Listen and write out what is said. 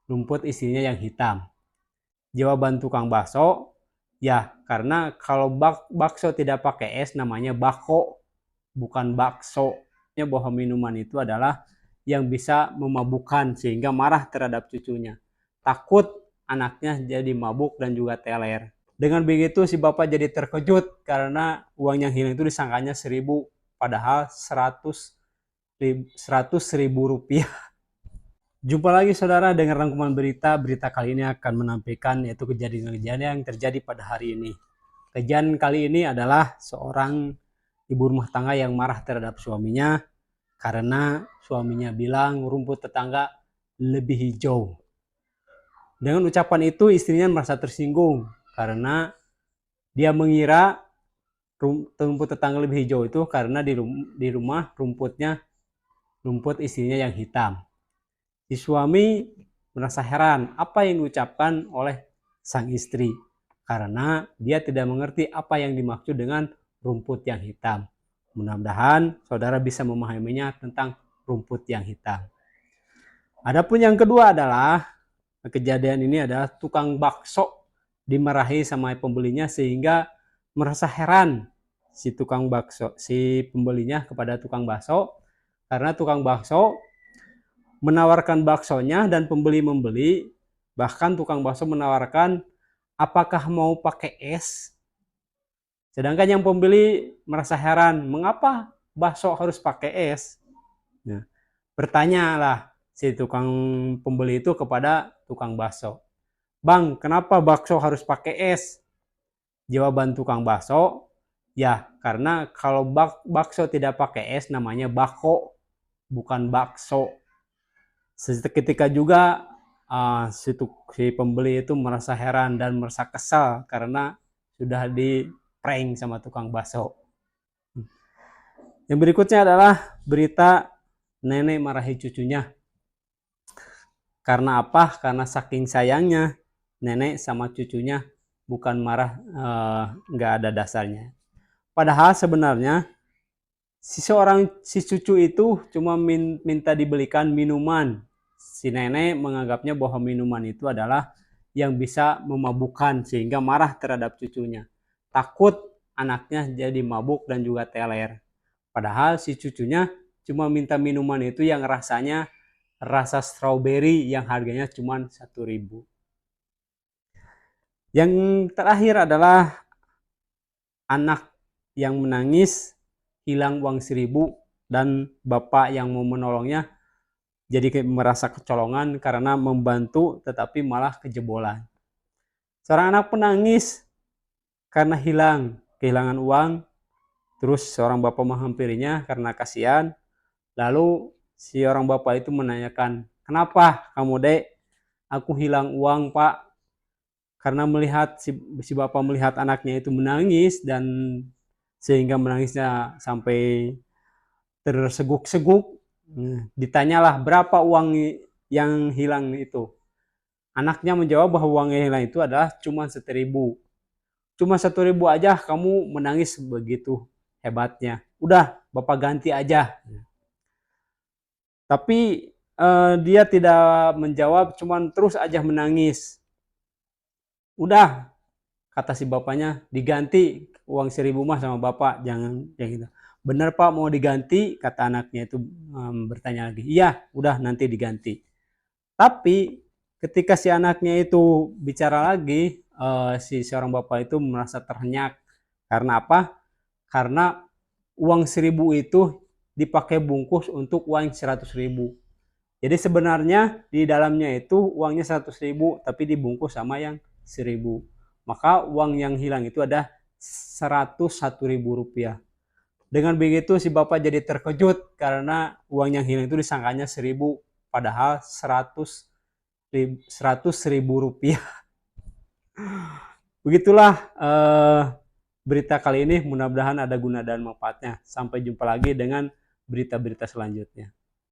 rumput isinya yang hitam. Jawaban tukang bakso, ya karena kalau bakso tidak pakai es namanya bako, bukan bakso. Bahwa minuman itu adalah yang bisa memabukkan sehingga marah terhadap cucunya. Takut anaknya jadi mabuk dan juga teler. Dengan begitu si bapak jadi terkejut karena uang yang hilang itu disangkanya 1.000, padahal 100.000 rupiah. Jumpa lagi saudara dengan rangkuman berita. Berita kali ini akan menampilkan yaitu kejadian-kejadian yang terjadi pada hari ini. Kejadian kali ini adalah seorang ibu rumah tangga yang marah terhadap suaminya karena suaminya bilang rumput tetangga lebih hijau. Dengan ucapan itu istrinya merasa tersinggung karena dia mengira rumput tetangga lebih hijau itu karena di rumah rumput istrinya yang hitam. Si suami merasa heran apa yang diucapkan oleh sang istri karena dia tidak mengerti apa yang dimaksud dengan rumput yang hitam. Mudah-mudahan saudara bisa memahaminya tentang rumput yang hitam. Adapun yang kedua adalah kejadian ini adalah tukang bakso dimarahi sama pembelinya sehingga merasa heran si pembelinya kepada tukang bakso karena tukang bakso menawarkan baksonya dan pembeli membeli, bahkan tukang bakso menawarkan apakah mau pakai es. Sedangkan yang pembeli merasa heran, mengapa bakso harus pakai es? Nah, bertanyalah si tukang pembeli itu kepada tukang bakso, "Bang, kenapa bakso harus pakai es?" Jawaban tukang bakso, ya karena kalau bakso tidak pakai es namanya bako, bukan bakso. Seketika juga si pembeli itu merasa heran dan merasa kesal karena sudah di prank sama tukang bakso. Yang berikutnya adalah berita nenek marahi cucunya. Karena apa? Karena saking sayangnya nenek sama cucunya bukan marah, nggak ada dasarnya. Padahal sebenarnya si cucu itu cuma minta dibelikan minuman. Si nenek menganggapnya bahwa minuman itu adalah yang bisa memabukkan sehingga marah terhadap cucunya. Takut anaknya jadi mabuk dan juga teler. Padahal si cucunya cuma minta minuman itu yang rasanya rasa strawberry yang harganya cuma 1.000. Yang terakhir adalah anak yang menangis hilang uang 1.000 dan bapak yang mau menolongnya jadi merasa kecolongan karena membantu tetapi malah kejebolan. Seorang anak penangis karena kehilangan uang, terus seorang bapak menghampirinya karena kasihan. Lalu si orang bapak itu menanyakan, "Kenapa kamu dek? Aku hilang uang pak." Karena si bapak melihat anaknya itu menangis dan sehingga menangisnya sampai terseguk-seguk. Ditanyalah berapa uang yang hilang itu. Anaknya menjawab bahwa uang yang hilang itu adalah cuma 1.000. Cuma 1.000 aja kamu menangis begitu hebatnya. Udah bapak ganti aja. Tapi dia tidak menjawab, cuman terus aja menangis. Udah, kata si bapaknya, diganti uang 1.000 mah sama bapak, jangan yang gitu. "Bener pak mau diganti?" kata anaknya itu bertanya lagi. "Iya, udah nanti diganti." Tapi ketika si anaknya itu bicara lagi, si seorang bapak itu merasa terhenyak. Karena apa? Karena uang 1.000 itu dipakai bungkus untuk uang 100.000. Jadi sebenarnya di dalamnya itu uangnya 100.000 tapi dibungkus sama yang 1.000. Maka uang yang hilang itu ada 101.000 rupiah. Dengan begitu si bapak jadi terkejut karena uang yang hilang itu disangkanya 1.000 padahal 100.000 rupiah. Begitulah berita kali ini, mudah-mudahan ada guna dan manfaatnya. Sampai jumpa lagi dengan berita-berita selanjutnya.